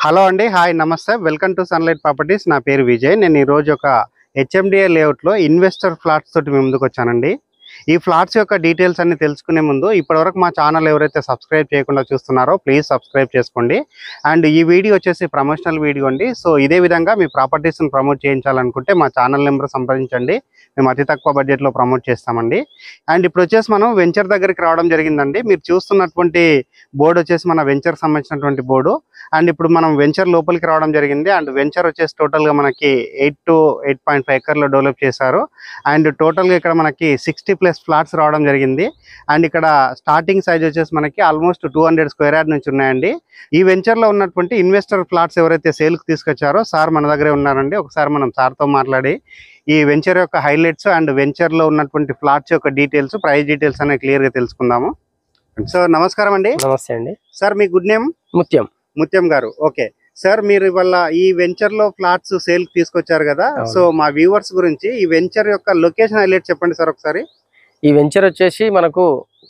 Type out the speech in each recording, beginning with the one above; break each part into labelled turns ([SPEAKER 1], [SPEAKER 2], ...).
[SPEAKER 1] Hello అండి, hi, నమస్తే. Welcome to sunlight properties. నా పేరు విజయ్. నేను ఈరోజు ఒక హెచ్ఎండిఏ లేఅవుట్లో ఇన్వెస్టర్ ఫ్లాట్స్ తోటి మీ ముందుకు వచ్చానండి. ఈ ఫ్లాట్స్ యొక్క డీటెయిల్స్ అన్ని తెలుసుకునే ముందు ఇప్పటివరకు మా ఛానల్ ఎవరైతే సబ్స్క్రైబ్ చేయకుండా చూస్తున్నారో ప్లీజ్ సబ్స్క్రైబ్ చేసుకోండి. అండ్ ఈ వీడియో వచ్చేసి ప్రమోషనల్ వీడియో అండి. సో ఇదే విధంగా మీ ప్రాపర్టీస్ని ప్రమోట్ చేయించాలనుకుంటే మా ఛానల్ నెంబర్ సంప్రదించండి. మేము అతి తక్కువ బడ్జెట్లో ప్రమోట్ చేస్తామండి. అండ్ ఇప్పుడు వచ్చేసి మనం వెంచర్ దగ్గరికి రావడం జరిగిందండి. మీరు చూస్తున్నటువంటి బోర్డు వచ్చేసి మన వెంచర్ సంబంధించినటువంటి బోర్డు. అండ్ ఇప్పుడు మనం వెంచర్ లోపలికి రావడం జరిగింది. అండ్ వెంచర్ వచ్చేసి టోటల్గా మనకి 8 to 8.5 ఎకర్లో డెవలప్ చేశారు. అండ్ టోటల్గా ఇక్కడ మనకి 60+ ఫ్లాట్స్ రావడం జరిగింది. అండ్ ఇక్కడ స్టార్టింగ్ సైజ్ వచ్చేసి మనకి ఆల్మోస్ట్ 200 స్క్వేర్ యార్డ్ నుంచి ఉన్నాయండి. ఈ వెంచర్లో ఉన్నటువంటి ఇన్వెస్టర్ ఫ్లాట్స్ ఎవరైతే సేల్కి తీసుకొచ్చారో సార్ మన దగ్గరే ఉన్నారండి. ఒకసారి మనం సార్తో మాట్లాడి ఈ వెంచర్ యొక్క హైలైట్స్ అండ్ వెంచర్లో ఉన్నటువంటి ఫ్లాట్స్ యొక్క డీటెయిల్స్, ప్రైస్ డీటెయిల్స్ అనేవి క్లియర్గా తెలుసుకుందాము. సో నమస్కారం అండి.
[SPEAKER 2] నమస్తే అండి
[SPEAKER 1] సార్, మీ గుడ్ నేమ్? ముత్యం గారు. ఓకే సార్, మీరు ఇవాళ ఈ వెంచర్ లో ఫ్లాట్స్ సేల్ తీసుకొచ్చారు కదా. సో మా వ్యూవర్స్ గురించి ఈ వెంచర్ యొక్క లొకేషన్ హైలైట్ చెప్పండి సార్ ఒకసారి.
[SPEAKER 2] ఈ వెంచర్ వచ్చేసి మనకు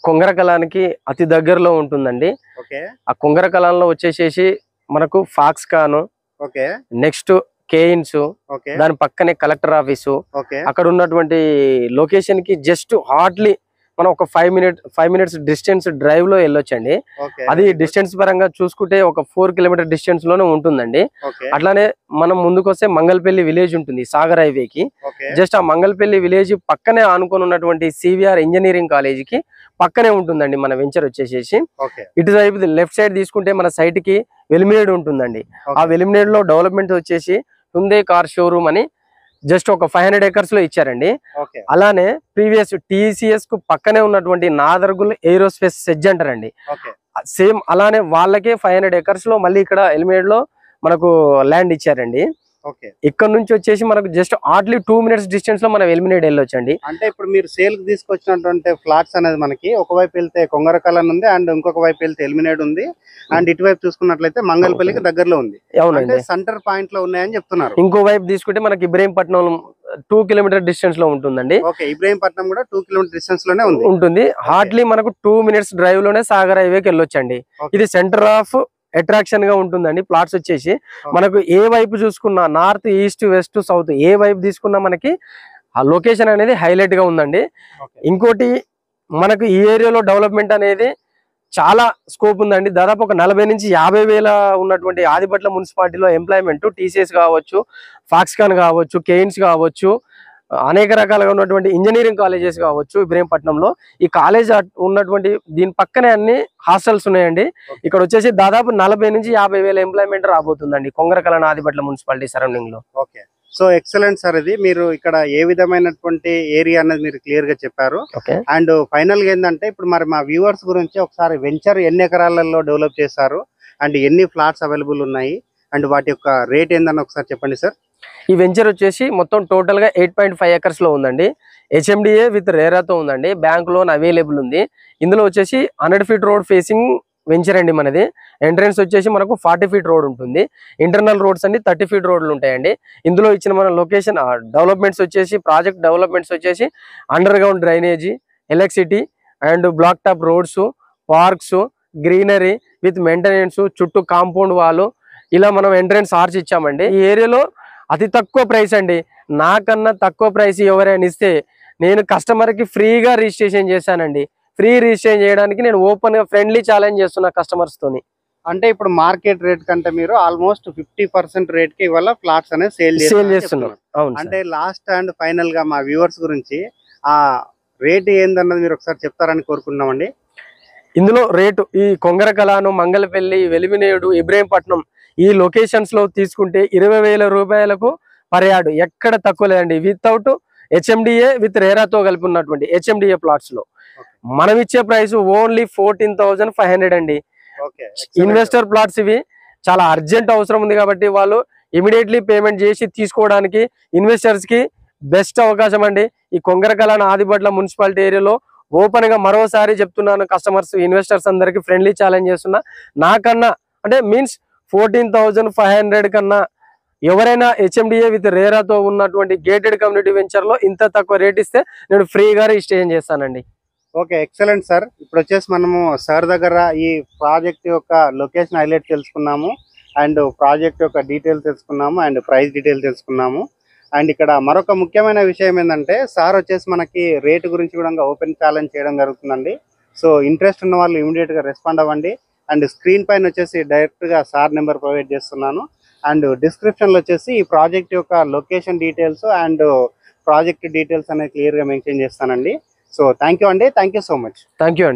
[SPEAKER 2] కొంగరకలానికి అతి దగ్గరలో ఉంటుందండి.
[SPEAKER 1] ఓకే.
[SPEAKER 2] ఆ కొంగరకలాంలో వచ్చేసేసి మనకు Foxconn,
[SPEAKER 1] okay,
[SPEAKER 2] next Kaynes,
[SPEAKER 1] okay,
[SPEAKER 2] దాని పక్కనే కలెక్టర్ ఆఫీసు.
[SPEAKER 1] ఓకే.
[SPEAKER 2] అక్కడ ఉన్నటువంటి లొకేషన్ కి జస్ట్ హార్డ్లీ మనం ఒక 5 minutes డిస్టెన్స్ డ్రైవ్ లో వెళ్ళొచ్చండి. అది డిస్టెన్స్ పరంగా చూసుకుంటే ఒక 4 kilometer డిస్టెన్స్ లోనే ఉంటుందండి. అట్లానే మనం ముందుకు వస్తే మంగళపల్లి విలేజ్ ఉంటుంది సాగర్ హైవేకి. జస్ట్ ఆ మంగళపల్లి విలేజ్ పక్కనే ఆనుకొని ఉన్నటువంటి సివిఆర్ ఇంజనీరింగ్ కాలేజ్ కి పక్కనే ఉంటుందండి మన వెంచర్ వచ్చేసేసి. ఇటు వైపు లెఫ్ట్ సైడ్ తీసుకుంటే మన సైట్ కి వెలిమినేడ్ ఉంటుందండి. ఆ వెలిమినేడ్ లో డెవలప్మెంట్ వచ్చేసి హుండే కార్ షోరూమ్ అని జస్ట్ ఒక 500 acres లో ఇచ్చారండి. అలానే ప్రీవియస్ TCS కు పక్కనే ఉన్నటువంటి నాదర్గుల్ ఏరోస్పేస్ సెజ్ అంటారండి. సేమ్ అలానే వాళ్ళకే 500 acres లో మళ్ళీ ఇక్కడ ఎలిమినేడ్ లో మనకు ల్యాండ్ ఇచ్చారండి. ఇక్కడ నుంచి వచ్చేసి మనకు జస్ట్ హార్డ్లీ 2 minutes డిస్టెన్స్ లో మనం ఎలిమినేట్ వెళ్ళొచ్చండి.
[SPEAKER 1] అంటే ఇప్పుడు మీరు సేల్ కి తీసుకొచ్చినటువంటి ఫ్లాట్స్ అనేది మనకి ఒకవైపు వెళ్తే కొంగరకలన్ ఉంది అండ్ ఇంకొక వైపు వెళ్తే ఎలిమినేట్ ఉంది. అండ్ ఇటువైపు చూసుకున్నట్లయితే మంగళపల్లికి దగ్గరలో ఉంది.
[SPEAKER 2] అవునండి,
[SPEAKER 1] సెంటర్ పాయింట్ లో ఉన్నాయని చెప్తున్నారు.
[SPEAKER 2] ఇంకో వైపు తీసుకుంటే మనకి ఇబ్రహీంపట్నం 2 kilometer డిస్టెన్స్ లో ఉంటుందండి.
[SPEAKER 1] ఓకే, ఇబ్రహీంపట్నం కూడా 2 kilometer డిస్టెన్స్ లోనే
[SPEAKER 2] ఉంటుంది. హార్డ్లీ మనకు 2 minutes డ్రైవ్ లోనే సాగర్ హైవేకి వెళ్ళొచ్చండి. ఇది సెంటర్ ఆఫ్ అట్రాక్షన్ గా ఉంటుందండి. ప్లాట్స్ వచ్చేసి మనకు ఏ వైపు చూసుకున్నా, నార్త్, ఈస్ట్, వెస్ట్, సౌత్ ఏ వైపు తీసుకున్నా మనకి ఆ లొకేషన్ అనేది హైలైట్ గా ఉందండి. ఇంకోటి మనకు ఈ ఏరియాలో డెవలప్మెంట్ అనేది చాలా స్కోప్ ఉందండి. దాదాపు ఒక 40 నుంచి 50 వేల ఉన్నటువంటి ఆదిపట్ల మున్సిపాలిటీలో ఎంప్లాయ్మెంట్ TCS కావచ్చు, ఫాక్స్కాన్ కావచ్చు, కేయిన్స్ కావచ్చు, అనేక రకాలుగా ఉన్నటువంటి ఇంజనీరింగ్ కాలేజెస్ కావచ్చు ఇబ్రహీంపట్నంలో. ఈ కాలేజ్ ఉన్నటువంటి దీని పక్కనే అన్ని హాస్టల్స్ ఉన్నాయండి. ఇక్కడ వచ్చేసి దాదాపు 40 నుంచి 50 వేల ఎంప్లాయ్మెంట్ రాబోతుందండి కొంగరకలాన్ ఆదిపట్ల మున్సిపాలిటీ సరౌండింగ్ లో.
[SPEAKER 1] Okay, so excellent sir. ఇది మీరు ఇక్కడ ఏ విధమైనటువంటి ఏరియా అనేది మీరు క్లియర్ గా చెప్పారు. అండ్ ఫైనల్ గా ఏంటంటే ఇప్పుడు మరి మా వ్యూవర్స్ గురించి ఒకసారి వెంచర్ ఎన్ని ఎకరాలలో డెవలప్ చేశారు అండ్ ఎన్ని ఫ్లాట్స్ అవైలబుల్ ఉన్నాయి అండ్ వాటి యొక్క రేట్ ఏందని ఒకసారి చెప్పండి సార్.
[SPEAKER 2] ఈ వెంచర్ వచ్చేసి మొత్తం టోటల్ గా 8.5 acres లో ఉందండి. HMDA విత్ రేరాతో ఉందండి. బ్యాంక్ లోన్ అవైలబుల్ ఉంది. ఇందులో వచ్చేసి 100 feet రోడ్ ఫేసింగ్ వెంచర్ అండి మనది. ఎంట్రన్స్ వచ్చేసి మనకు 40 feet రోడ్ ఉంటుంది. ఇంటర్నల్ రోడ్స్ అన్ని 30 feet రోడ్లు ఉంటాయండి. ఇందులో ఇచ్చిన మన లొకేషన్ డెవలప్మెంట్స్ వచ్చేసి ప్రాజెక్ట్ డెవలప్మెంట్స్ వచ్చేసి underground drainage, electricity and black top roads, parks, greenery with maintenance, చుట్టూ కాంపౌండ్ వాల్, ఇలా మనం ఎంట్రన్స్ ఆర్చ్ ఇచ్చామండి. ఈ ఏరియాలో అతి తక్కువ ప్రైస్ అండి. నాకన్నా తక్కువ ప్రైస్ ఎవరైనా ఇస్తే నేను కస్టమర్ కి ఫ్రీగా రిజిస్ట్రేషన్ చేశానండి. ఫ్రీ రిజిస్ట్రేషన్ చేయడానికి నేను ఓపెన్ గా ఫ్రెండ్లీ ఛాలెంజ్ చేస్తున్నా కస్టమర్స్ తోని. అంటే ఇప్పుడు మార్కెట్ రేట్ కంటే మీరు ఆల్మోస్ట్ 50% రేట్ కి ఇవాళ ఫ్లాట్స్ అనేది సేల్ చేస్తున్నారు. అంటే లాస్ట్ అండ్ ఫైనల్ గా మా వ్యూవర్స్ గురించి ఆ రేట్ ఏందన్నది మీరు ఒకసారి చెప్తారని కోరుకుంటున్నామండి. ఇందులో రేటు ఈ కొంగరకలాను, మంగళపల్లి, వెలిమినేడు, ఇబ్రహీంపట్నం ఈ లొకేషన్స్ లో తీసుకుంటే 20,000 రూపాయలకు పర్ యార్డ్, ఎక్కడ తక్కువ లేదండి. వితౌట్ HMDA విత్ రేరాతో కలిపి ఉన్నటువంటి HMDA ప్లాట్స్ లో మనం ఇచ్చే ప్రైస్ ఓన్లీ 14,500 అండి. ఇన్వెస్టర్ ప్లాట్స్ ఇవి చాలా అర్జెంట్ అవసరం ఉంది కాబట్టి వాళ్ళు ఇమీడియట్లీ పేమెంట్ చేసి తీసుకోవడానికి ఇన్వెస్టర్స్ కి బెస్ట్ అవకాశం అండి. ఈ కొంగరకలాన్ ఆదిపట్ల మున్సిపాలిటీ ఏరియాలో ఓపెన్ గా మరోసారి చెప్తున్నాను, కస్టమర్స్ ఇన్వెస్టర్స్ అందరికి ఫ్రెండ్లీ ఛాలెంజ్ చేస్తున్నా. నాకన్నా అంటే మీన్స్ 14,500 కన్నా ఎవరైనా HMDA విత్ రేరాతో ఉన్నటువంటి గేటెడ్ కమ్యూనిటీ వెంచర్ లో ఇంత తక్కువ రేట్ ఇస్తే నేను ఫ్రీగా రిజిస్ట్రేషన్ చేస్తానండి.
[SPEAKER 1] Okay, excellent sir. ఇప్పుడు వచ్చేసి మనము సార్ దగ్గర ఈ ప్రాజెక్ట్ యొక్క లొకేషన్ హైలైట్ తెలుసుకున్నాము. అండ్ ప్రాజెక్ట్ యొక్క డీటెయిల్స్ తెలుసుకున్నాము అండ్ ప్రైస్ డీటెయిల్స్ తెలుసుకున్నాము. అండ్ ఇక్కడ మరొక ముఖ్యమైన విషయం ఏంటంటే సార్ వచ్చేసి మనకి రేటు గురించి కూడా ఓపెన్ ఛాలెంజ్ చేయడం జరుగుతుందండి. సో ఇంట్రెస్ట్ ఉన్న వాళ్ళు ఇమీడియట్గా రెస్పాండ్ అవ్వండి. అండ్ స్క్రీన్ పైన వచ్చేసి డైరెక్ట్గా సార్ నెంబర్ ప్రొవైడ్ చేస్తున్నాను. అండ్ డిస్క్రిప్షన్లో వచ్చేసి ఈ ప్రాజెక్ట్ యొక్క location details and project details అనేది క్లియర్గా మెన్షన్ చేస్తానండి. సో థ్యాంక్ యూ అండి. Thank you so much.
[SPEAKER 2] Thank you అండి.